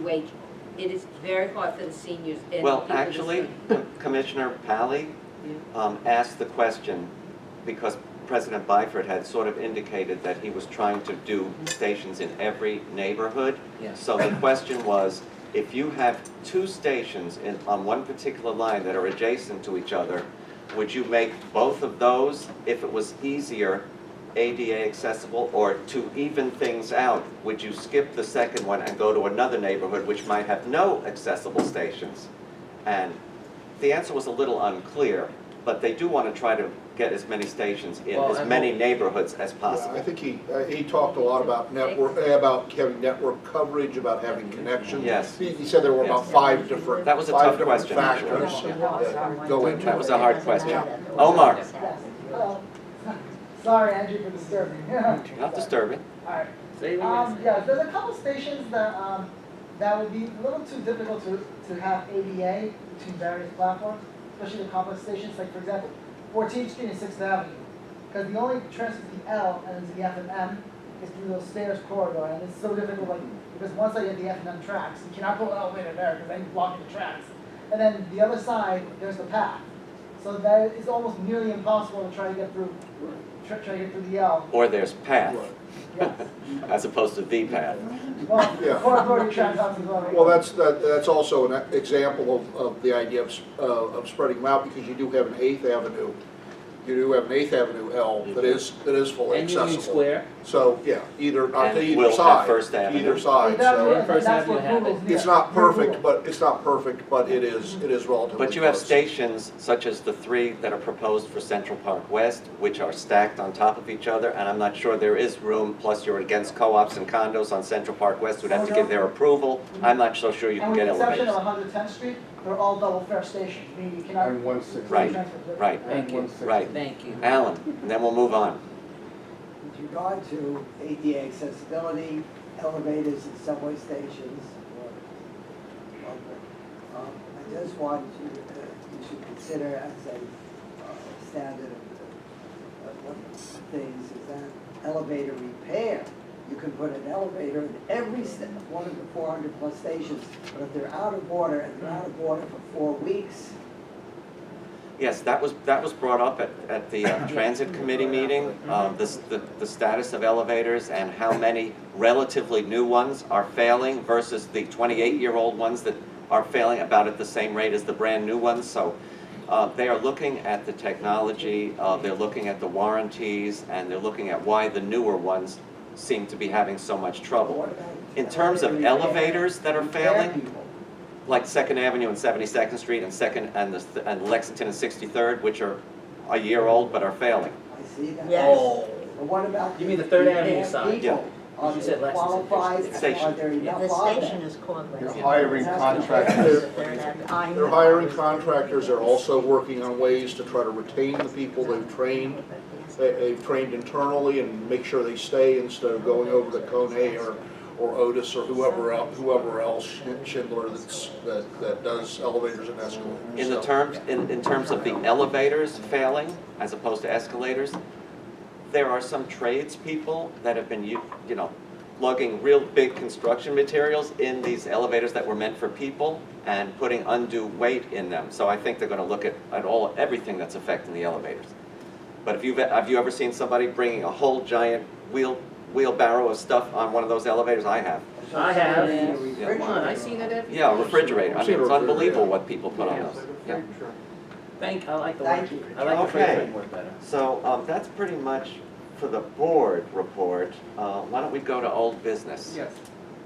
wage. It is very hard for the seniors and Well, people in this actually, room. Commissioner Pally asked the question because President Byford had sort of indicated that he was trying to do stations in every neighborhood. Yes. So the question was, if you have two stations on one particular line that are adjacent to each other, would you make both of those, if it was easier, ADA accessible, or to even things out, would you skip the second one and go to another neighborhood which might have no accessible stations? And the answer was a little unclear, but they do want to try to get as many stations in as many neighborhoods as possible. Yeah, I think he talked a lot about network, about having network coverage, about having connections. Yes. He said there were about five different That was a tough different question, factors actually. that go into That was it. a hard question. Omar, Sorry, Andrew, for disturbing. not disturbing. Alright. Say what Yeah, there's a couple stations that, that would be a little too difficult to have ADA between various platforms, especially the complex stations, like for example, 14th Street and 6th Avenue. Because the only transfer to the L and to the F and M is through those stairs corridor, and it's so difficult, like, because once I get the F and M tracks, you cannot put an elevator there, because then you're blocking the tracks. And then the other side, there's the path. So that is almost nearly impossible to try to get through, try to get through the L. Or there's path, Yes. as opposed to the path. Well, Yeah. corridor tracks out as well. Well, that's also an example of the idea of spreading them out, because you do have an 8th Avenue. You do have an 8th Avenue L that is fully And Union accessible. Square. So, yeah, either, on And either we'll have side. First Avenue. Either side, That's so. what- First that's Avenue what have it. Google's near. It's not perfect, but it is relatively But you have close. stations such as the 3 that are proposed for Central Park West, which are stacked on top of each other, and I'm not sure there is room, plus you're against co-ops and condos on Central Park West who'd have to give their approval. I'm not so sure you can And get with the exception elevators. of 110th Street, they're all double fare stations, meaning you cannot. And 160. Right, transfer. right, Thank you. right. Thank you. Alan, and then we'll move on. With regard to ADA accessibility, elevators and subway stations, I just want you should consider as a standard of one of the things is that elevator repair. You can put an elevator in every one of the 400 plus stations, but if they're out of order and they're out of order for 4 weeks, Yes, that was brought up at the Transit Committee meeting, the status of elevators and how many relatively new ones are failing versus the 28-year-old ones that are failing about at the same rate as the brand new ones. So they are looking at the technology, they're looking at the warranties, and they're looking at why the newer ones seem to be having so much trouble. what about In terms of elevator repair? elevators that are Repair failing, people. like 2nd Avenue and 72nd Street and Lexington and 63rd, which are a year old but are failing. I see that. Yes. But what about? You mean the Third Avenue repair side? people? Yeah. Are You said they Lexington. qualified? Station. Are there enough The of station them? is called They're Lexington. hiring contractors. They're hiring contractors, they're also working on ways to try to retain the people they've trained. They've trained internally and make sure they stay instead of going over to Kone or Otis or whoever else, Schindler that does elevators and escalators. In the So, in terms of the elevators failing as opposed to escalators, there are some tradespeople that have been lugging real big construction materials in these elevators that were meant for people and putting undue weight in them. So I think they're going to look at everything that's affecting the elevators. But have you ever seen somebody bringing a whole giant wheelbarrow of stuff on one of those elevators? I have. I have. Yeah. Come on, I seen it every. Yeah, a refrigerator. I mean, it's Refrigerator, unbelievable yeah. what people put on those. Yeah. I like the Thank word. you. I like the Okay. framework better. So that's pretty much for the board report. Why don't we go to old business? Yes.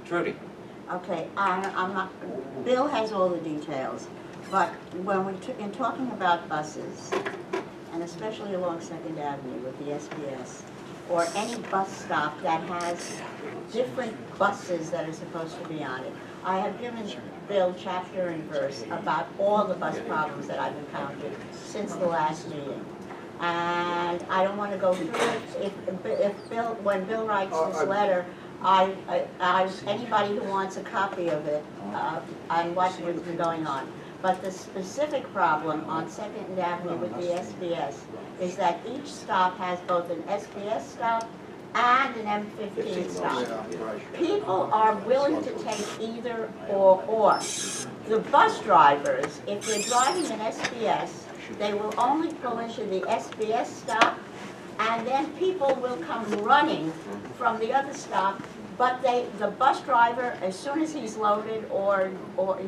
Trudy. Okay, I'm not, Bill has all the details, but when in talking about buses, and especially along 2nd Avenue with the SPS, or any bus stop that has different buses that are supposed to be on it, I have given Bill chapter and verse about all the bus problems that I've encountered since the last meeting. And I don't want to go through it. If Bill, when Bill writes this letter, anybody who wants a copy of it, on what's been going on. But the specific problem on 2nd Avenue with the SBS is that each stop has both an SBS stop and an M15 15 stop. Yeah, right. People are willing to take either or. The bus drivers, if they're driving an SBS, they will only pull into the SBS stop, and then people will come running from the other stop, but the bus driver, as soon as he's loaded, or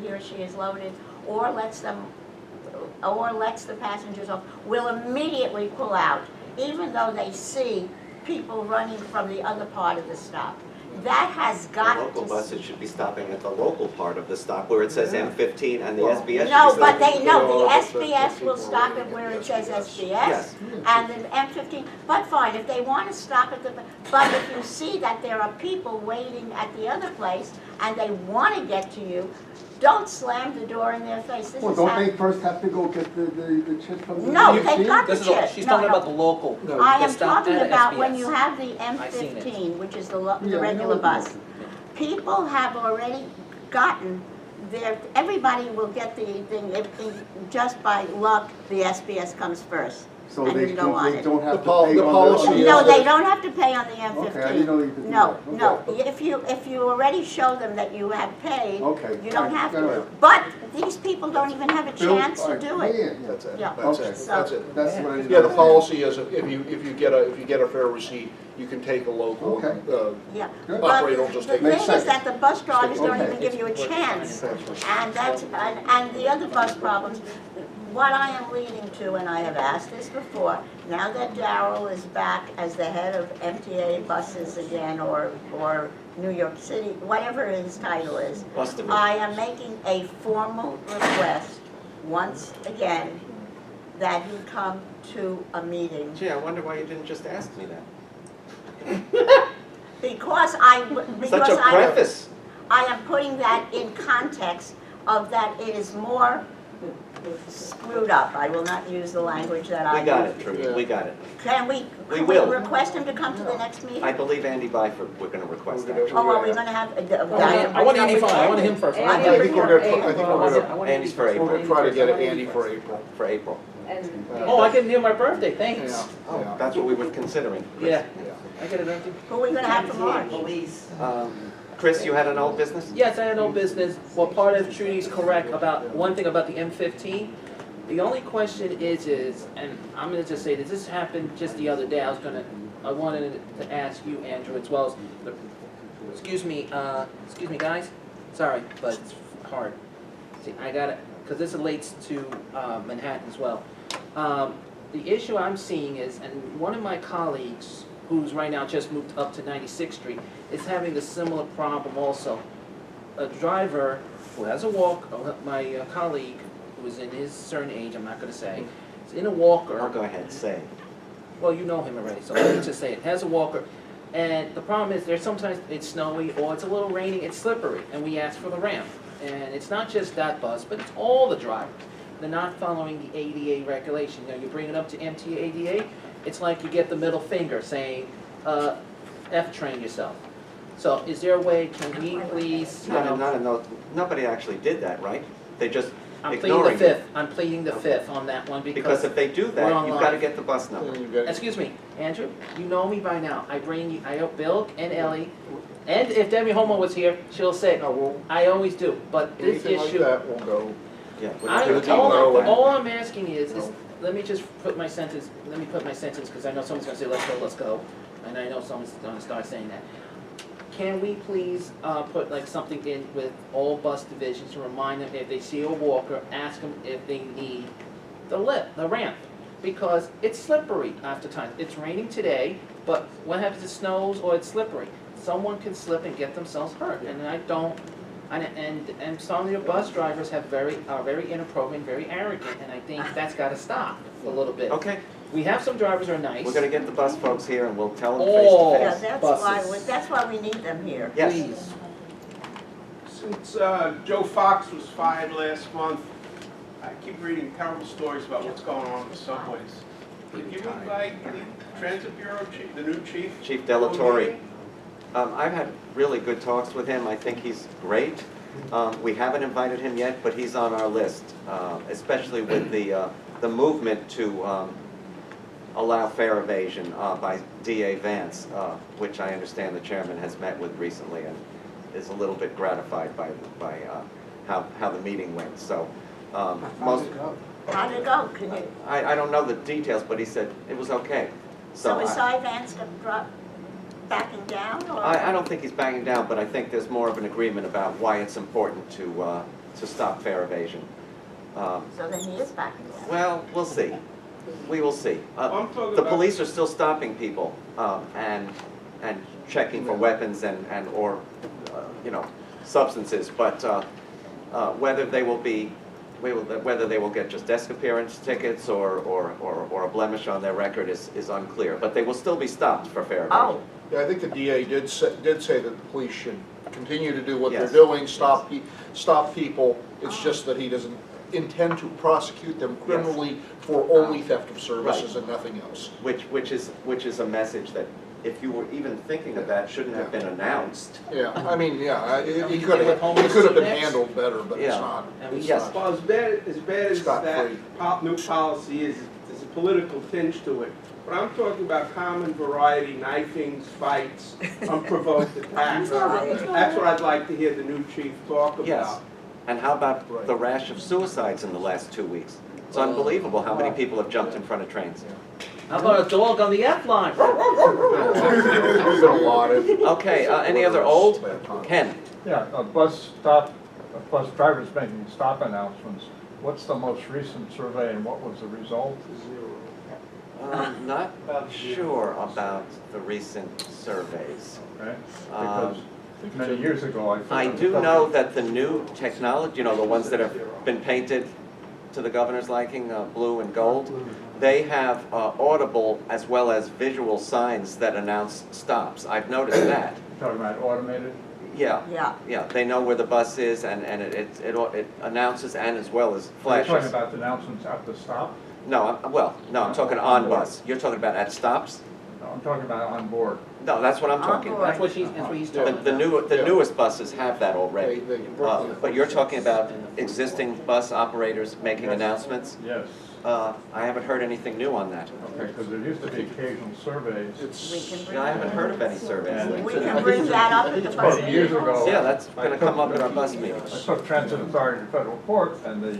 he or she is loaded, or lets the passengers off, will immediately pull out, even though they see people running from the other part of the stop. That has The got local to. buses should be stopping at the local part of the stop where it says M15 and the SBS should be No, but stopping. the Yeah, SBS will people stop are it where it reading says SBS. SBS, and the M15, but fine, if they want to stop at but if you see that there are people waiting at the other place, and they want to get to you, don't slam the door in their face. This Well, is don't how- they first have to go get the chip from the No, DFC? they've got the This is, chip. she's No, talking no. about the local. No. I the am stop talking at about when SBS. you have the I've seen it. M15, which is the Yeah, I know regular what bus. you People have already gotten everybody will get the thing, just by luck, the SBS comes first. So and they you go on they it. don't have The to pol- pay the on policy the... is No, that- they don't have to pay on the M15. Okay, I didn't know you could do No, that. no, Okay. if you already show them that you have paid, Okay. you don't have All to. right. But these people don't even have a Bill, chance to all right, do yeah, it. yeah, That's it, Yeah. that's Okay. it, that's it. That's what I didn't Yeah, the understand. policy is if you get a fair receipt, you can take a local, Okay. Yeah. Good. But Operator will just the take thing Makes is sense. that the bus drivers don't Okay. even give you a chance. transfer. And the other bus problems, what I am leading to, and I have asked this before, now that Darrell is back as the head of MTA buses again, or New York City, whatever his title is, Bus division. I am making a formal request, once again, that he come to a meeting. Gee, I wonder why you didn't just ask me that. Because Such a preface. I am putting that in context of that it is more screwed up. I will not use the language that I We got used. it, Trudy, we got it. Can we will. request him to come to the next meeting? I believe Andy Byford, we're gonna request We're that. gonna- Oh, are we gonna have? I want Andy first, I want him first. And I think we're gonna, Andy's for April. we're try to get Andy for April. For April. And Oh, I can near my birthday, Yeah, thanks. yeah. That's what we were considering. Yeah, Yeah. I get it, empty. Who are we gonna have for March? Chris, you had an old business? Yes, I had no business. Well, part of Trudy's correct about, one thing about the M15. The only question is, and I'm gonna just say this happened just the other day. I wanted to ask you, Andrew, as well as the, excuse me, guys. Sorry, but it's hard. See, I gotta, because this relates to Manhattan as well. The issue I'm seeing is, and one of my colleagues, who's right now just moved up to 96th Street, is having a similar problem also. A driver who has a my colleague, who is in his certain age, I'm not gonna say, is in a walker. Oh, go ahead, say. Well, you know him already, so let me just say it, has a walker. And the problem is, there's sometimes it's snowy, or it's a little raining, it's slippery, and we ask for the ramp. And it's not just that bus, but it's all the drivers. They're not following the ADA regulation. You know, you bring it up to MTA ADA, it's like you get the middle finger saying, F-train yourself. So is there a way, can we please, you know, Nobody actually did that, right? They just I'm pleading the ignoring fifth, it. I'm pleading the fifth on that one Because because, if they do we're that, you've gotta online. get the bus number. Then you get- excuse me, Andrew, you know me by now. I bring you, I hope Bill and Ellie, and if Debbie Homo was here, she'll say, No, well, I always do, but this anything like issue. that will go. Yeah. I, we're gonna all, do it. all I'm asking is, let me just put my sentence, because I know someone's gonna say, let's go, and I know someone's gonna start saying that. Can we please, put like something in with all bus divisions to remind them if they see a walker, ask them if they need the lift, the ramp? Because it's slippery after times. It's raining today, but what happens if it snows or it's slippery? Someone can slip and get themselves hurt, and I don't, and some of your bus drivers are very inappropriate, very arrogant, and I think that's gotta stop a little bit. Okay, We have some drivers who are nice. we're gonna get the bus folks here and we'll tell them All face Yeah, to face. that's why we need them here. Yes. Please. Since Joe Fox was fired last month, I keep reading terrible stories about what's going on in the subways. Did you invite the Transit Bureau chief, the new chief? Chief Delatorre. I've had really good talks with him. I think he's great. We haven't invited him yet, but he's on our list, especially with the movement to allow fare evasion by DA Vance, which I understand the chairman has met with recently and is a little bit gratified by how the meeting went. So most, How did it go? Can you, I don't know the details, but he said it was okay. so is I- Vance backing down, or? I don't think he's banging down, but I think there's more of an agreement about why it's important to stop fare evasion. So then he is backing down. Well, we'll see. We will see. I'm talking The about- police are still stopping people and checking for weapons and or you know, substances, but whether they will get just desk appearance tickets or a blemish on their record is unclear. But they will still be stopped for fare evasion. Oh, Yeah, I think the DA did say that the police should continue to do what they're Yes. doing, stop people. It's just that he doesn't intend to prosecute them criminally for only theft of services and nothing else. Which is a message that, if you were even thinking of that, shouldn't have been announced. Yeah, I mean, yeah, it You could think have homeless been next? handled better, but it's Yeah. not. And we It's Yes. not. Well, as bad as Scot that free. new policy is, there's a political tinge to it. But I'm talking about common variety, knifings, fights, unprovoked attacks. That's what I'd like to hear the new chief talk about. Yes. And how about the rash of suicides in the last 2 weeks? It's unbelievable how many people have jumped in front of trains. How about a dog on the F line? There's been a lot of. Okay, any other old? Ken? Yeah, bus drivers making stop announcements. What's the most recent survey and what was the result? Not sure about the recent surveys. Right? Because many years ago, I think. I do know that the new technology, you know, the ones that have been painted to the governor's liking, blue and gold, they have audible as well as visual signs that announce stops. I've noticed that. Talking about automated? Yeah, yeah. yeah, they know where the bus is and it announces and as well as Are you talking flashes. about the announcements at the stop? No, I'm talking on bus. You're talking about at stops? No, I'm talking about on board. No, that's what I'm talking board. about. That's what he's The, talking the about. the newest buses have that already. They- But you're talking about existing bus operators making announcements? Yes. I haven't heard anything new on that. Okay, because there used to be occasional surveys. We can bring Yeah, I haven't that heard of any surveys. And We can bring that up at the bus 20 years meeting. ago. Yeah, that's gonna come up at our bus I meetings. took Transit Authority to federal court, and the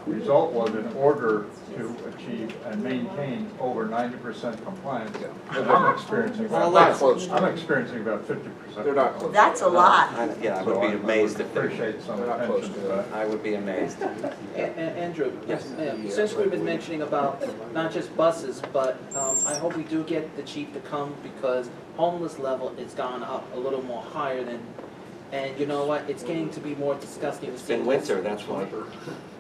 result was in order to achieve and maintain over 90% compliance. And I'm experiencing Well, about, that's close. I'm experiencing about 50%. They're not close. That's a lot. Yeah, I would be amazed if they, Appreciate some They're not close attention to to that. that. I would be amazed. Andrew, Yes. Since we've been mentioning about not just buses, but I hope we do get the chief to come because homeless level has gone up a little more higher than, and you know what, it's getting to be more disgusting. It's been winter, that's why.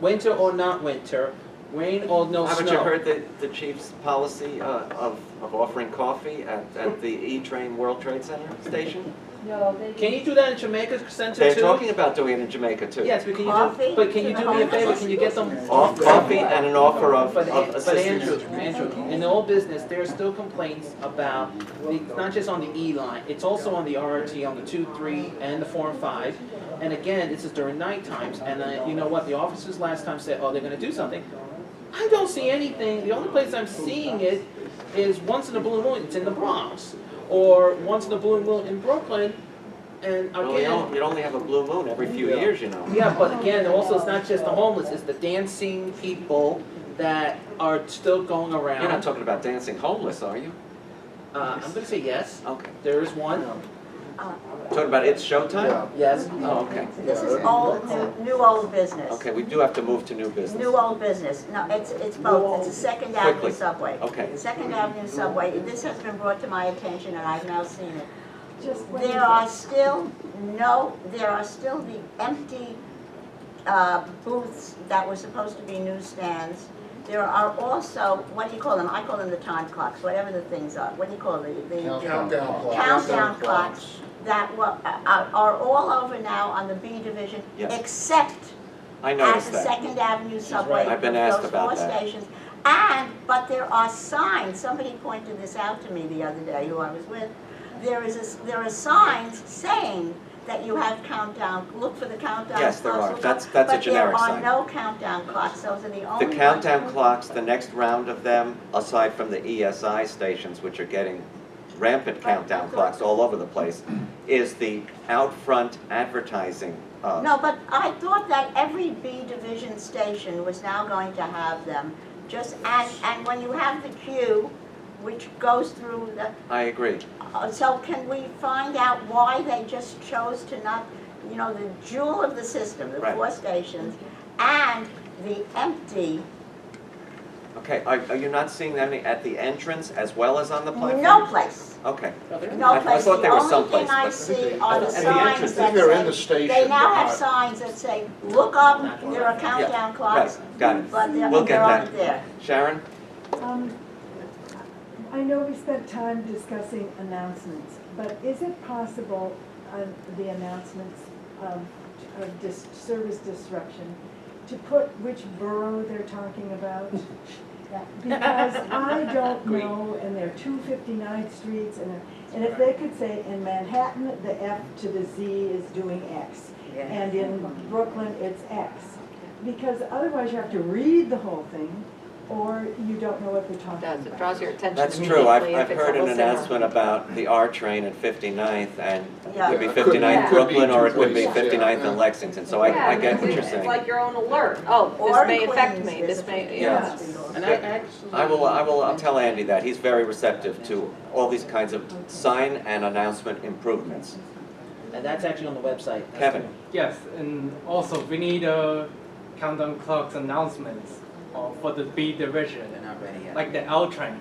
Winter or not winter, rain or no snow. Haven't you heard the chief's policy of offering coffee at the E-Train World Trade Center station? No, they. Can you do that in Jamaica Center They're too? talking about doing it in Jamaica too. Yes, but can you Coffee? do, but can you do me a favor, can you get them? Coffee and an offer of But assistance. Andrew, in all business, there are still complaints about, it's not just on the E line, it's also on the RRT, on the 2, 3, and the 4 and 5. And again, this is during night times, and you know what, the officers last time said, oh, they're gonna do something. I don't see anything, the only place I'm seeing it is once in a blue moon, it's in the Bronx. Or once in a blue moon in Brooklyn, and Well, again, you'd only have a blue moon every few years, you know. yeah, but again, also it's not just the homeless, it's the dancing people that are still going around. You're not talking about dancing homeless, are you? I'm gonna say yes, Okay. there is one, Talking about it's showtime? yes. Oh, okay. This is old, new old business. Okay, we do have to move to new business. New old business. No, it's both. It's a Second Avenue Quickly. subway. Okay. Second Avenue subway. This has been brought to my attention and I've now seen it. There are still the empty booths that were supposed to be newsstands. There are also, what do you call them? I call them the time clocks, whatever the things are. What do you call the Countdown clocks. countdown clocks that are all over now on the B division, Yes. except I at noticed the that. Second Avenue subway. I've been asked those about 4 that. stations. But there are signs, somebody pointed this out to me the other day who I was with. There are signs saying that you have countdown, look for the countdown clocks. Yes, there are. look That's up, a generic But sign. there are no countdown clocks, those are the only The ones. countdown clocks, the next round of them, aside from the ESI stations, which are getting rampant countdown clocks all over the place, is the out front advertising. No, but I thought that every B division station was now going to have them. And when you have the queue, which goes through the, I agree. so can we find out why they just chose to not, the jewel of the system, the Right. 4 stations, and the empty, Okay, are you not seeing them at the entrance as well as on the platform? no place. Okay. No I place. thought they were The only someplace, thing I but- see are the At the signs entrance. I that think they're in the say, station, they now but have not- signs that say, look up, there are countdown clocks, Right, got it. but We'll they're get aren't that. there. Sharon? I know we spent time discussing announcements, but is it possible on the announcements of service disruption to put which borough they're talking about? Because I don't know, and there are 259 streets, and if they could say in Manhattan, the F to the Z is doing X, and in Brooklyn, it's X. Because otherwise you have to read the whole thing, or you don't know what they're talking about. It draws your attention That's immediately true. I've if it's heard a an whole singer. announcement about the R train at 59th, and it Yeah. could be It could be- 59th yeah. Brooklyn, or it could be Places, yeah. 59th in Lexington, so I get what you're It's saying. like your own alert. Oh, Or this may in affect Queens, me, there's this a may, Yeah. And I actually. I'll tell Andy that. He's very receptive to all these kinds of sign and announcement improvements. And that's actually on the website. Kevin? Yes, and also we need countdown clocks announcements for the B division, They're not ready yet. like the L train.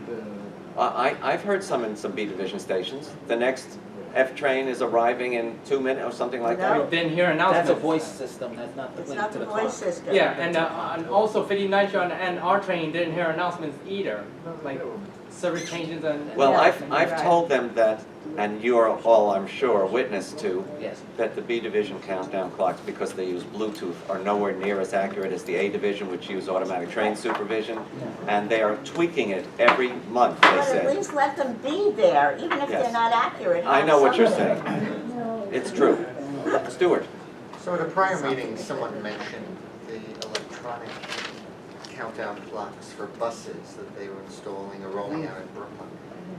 I've heard some in some B division stations. The next F train is arriving in 2 minutes or something like that. No. We didn't hear announcements. That's a voice system, that's not the It's link not to the the voice clock. system. Yeah, and also 59 and R train didn't hear announcements either, like service changes and. Well, Yeah, I've right. told them that, and you are all, I'm sure, witness to, Yes. that the B division countdown clocks, because they use Bluetooth, are nowhere near as accurate as the A division, which use automatic train supervision, and they are tweaking it every month, they But at said. least let them be there, even if Yes. they're not accurate. I have know what you're something. saying. No. It's true. Stuart? So at a prior meeting, someone mentioned the electronic countdown clocks for buses that they were installing or rolling out in Brooklyn.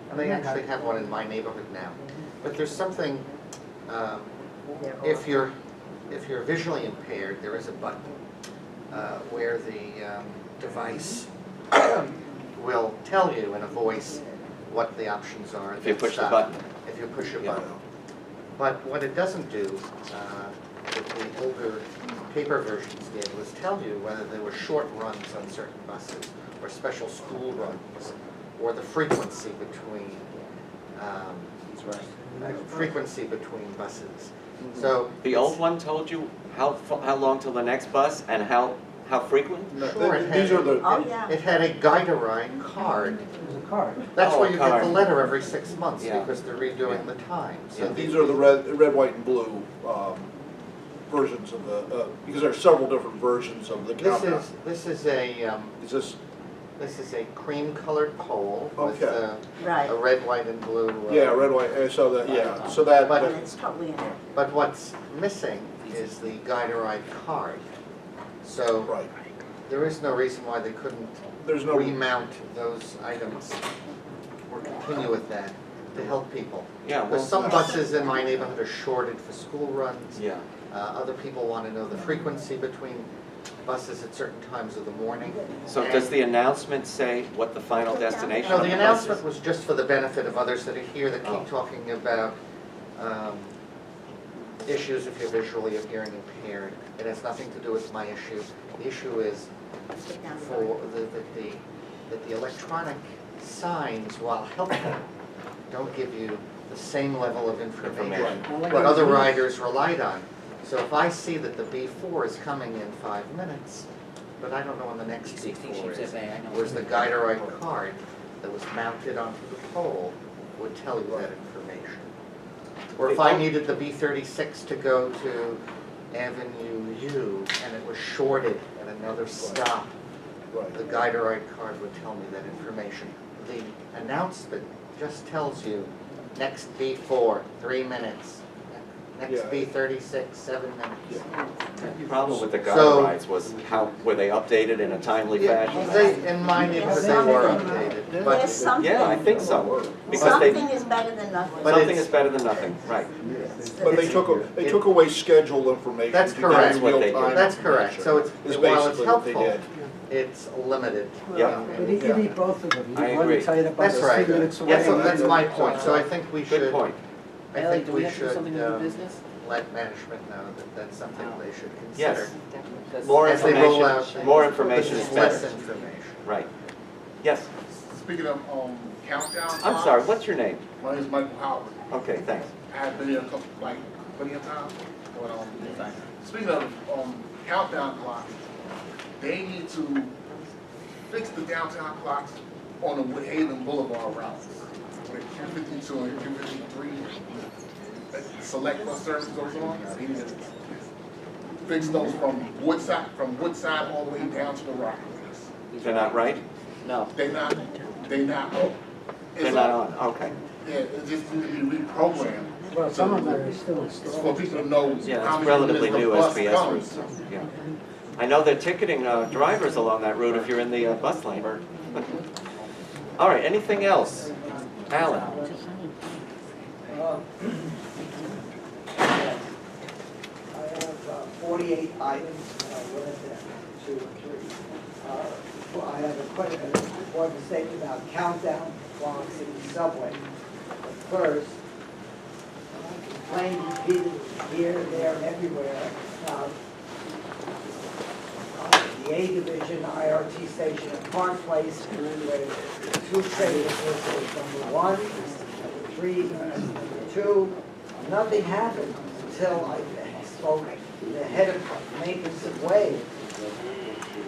And they actually have one in my neighborhood now. But there's something, if you're visually impaired, there is a button where the device will tell you in a voice what the options are. If you push the Stop. button. If you push a Yeah. button. But what it doesn't do, what the older paper versions did, was tell you whether there were short runs on certain buses, or special school runs, or the frequency between, buses. So. The old one told you how long till the next bus and how frequent? Sure, it These had, are the, Oh, yeah. it had a guide-a-ride card. There's a card. That's Oh, why a you get card. the letter every 6 months, Yeah. because they're redoing the time. So Yeah. these are the red, white, and blue versions of the, because there are several different versions of the countdown. This is a, Is this, this is a cream-colored pole with Okay. Right, a red, white, and blue. yeah, red, white, so that, yeah, so that, But- and it's totally in there. But what's missing is the guide-a-ride card. So right, there is no reason why they couldn't there's no, remount those items or continue with that to help people. Yeah, Because well, some buses in my neighborhood are shorted for school runs. yeah. Other people want to know the frequency between buses at certain times of the morning. So does the announcement say what the final destination No, of the the bus announcement is? was just for the benefit of others that are here that Oh. keep talking about issues if you're visually or hearing impaired. It has nothing to do with my issue. The issue is Stick down the for that the electronic signs, while helpful, don't give you the same level of information that other riders relied on. So if I see that the B4 is coming in 5 minutes, but I don't know when the next 16 B4 sheets is, of A, I know. whereas the guide-a-ride card that was mounted onto the pole would tell you that information. Or if I needed the B36 to go to Avenue U and it was shorted at another stop, right. the guide-a-ride card would tell me that information. The announcement just tells you, next B4, 3 minutes. Next be 36, 7 minutes. The problem with the gutter So- rides was how, were they updated in a timely Yeah, fashion? they, in my neighborhood, they were updated, There's but, something. Yeah, I think so, because they, Something is better than nothing. But something it's- is better than nothing, right. But they took away scheduled information. That's to give correct. you That's what they real-time did. that's correct, so Is it's, while it's basically what they helpful, did. it's limited. Yeah. But you need both of them. I You want agree. to tie it up That's under right. 3 minutes away. Yeah, so that's my point, so I think we Good should, point. I Ellie, think do we we have to do should, something in new business? let management know that that's something they should Yes. consider. That's- More As they roll out information, things. more information This is is less better. information. Right. Yes, Speaking of countdown I'm clocks, sorry, what's your name? My name is Michael Howard. Okay, thanks. I have been here a couple, like, plenty of times. But, speaking of countdown clocks, they need to fix the downtown clocks on the Woodhaven Boulevard routes. Where 252 and 253, select bus service goes on. They need to fix those from Woodside all the way down to the Rockaways. They're not right? No. They're not. They're not on, okay. Yeah, it just needs to be reprogrammed. Well, some of them are still It's for installed. people to know Yeah, how it's many relatively minutes the new bus SBS route, comes. so, yeah. I know they're ticketing drivers along that route if you're in the bus lane. All right, anything else? Alan? I have 48 items, what is that, 2 or 3. Well, I have a question, an important statement about countdown clocks in the subway. First, complain repeated here, there, and everywhere about the A Division IRT station at Park Place, where 2 trains listed, number 1, number 3, number 2. Nothing happened until I spoke to the head of maintenance of Way,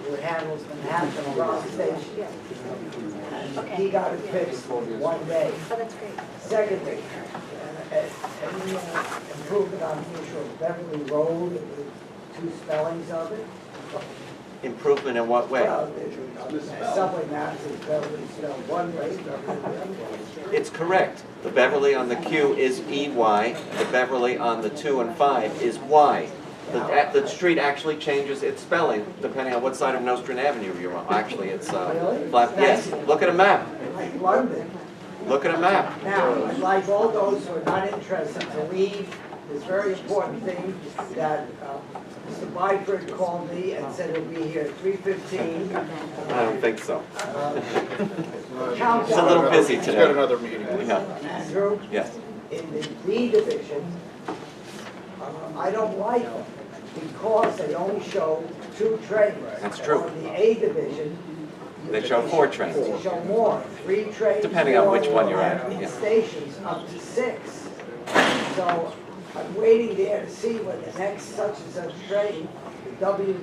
who handles Manhattan Rock Station. And he got it fixed one day. Oh, that's great. Secondly, any improvement on the issue of Beverly Road, the 2 spellings of it? Improvement in what way? Well, the subway maps is Beverly spelled one way, Beverly the other way. It's correct. The Beverly on the Q is EY, the Beverly on the 2 and 5 is Y. The street actually changes its spelling depending on what side of Nostrand Avenue you're on. Actually, it's, yes, look at a map. Like London. Look at a map. Now, I'd like all those who are not interested to leave this very important thing that Mr. Byford called me and said he'll be here at 3:15. I don't think so. Countdown. He's a little busy He's got today. another meeting. Yeah, Andrew, yes. in the D division, I don't like them because they only show 2 trains. That's true. On the A division, They show 4 trains. they show more, 3 trains. Depending on more, which one you're at, and yeah. stations up to 6. So I'm waiting there to see when the next such and such train, the W,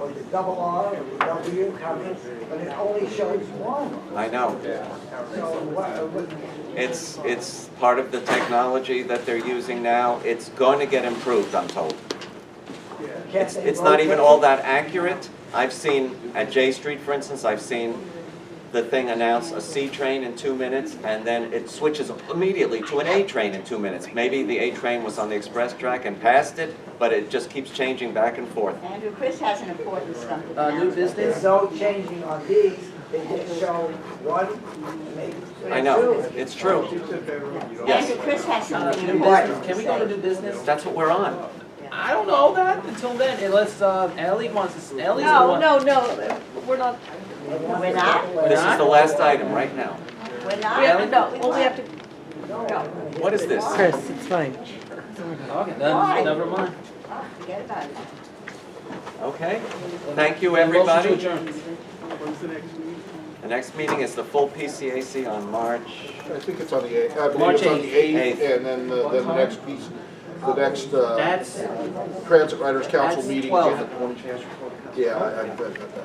or the double R, or the W coming, but it only shows 1. I know. So what, It's part of the technology that they're using now. It's going to get improved, I'm told. can't they It's not even rotate all it? that accurate. I've seen, at J Street, for instance, I've seen the thing announce a C train in 2 minutes, and then it switches immediately to an A train in 2 minutes. Maybe the A train was on the express track and passed it, but it just keeps changing back and forth. Andrew, Chris has an important stuff to New announce. There's business? no changing on these, they just show 1, maybe 2. I know, it's true. Yes, Andrew, Chris has something New important business, can we to go to say. new business? that's what we're on. I don't know that until then, unless Ellie wants to, Ellie's the No, one. no, we're not. We're not? This is the last item right now. We're not? Ellie? No, well, we have to, What is this? it's fine. Okay, Why? then, never mind. forget about it. Okay, thank you, Motion to everybody. adjourn. The next meeting is the full PCAC on March. I think it's on the 8th, I believe March it's on the 8th, 8th. and then the next piece, the next That's, Transit Riders Council That's meeting. 12. Yeah, I bet that.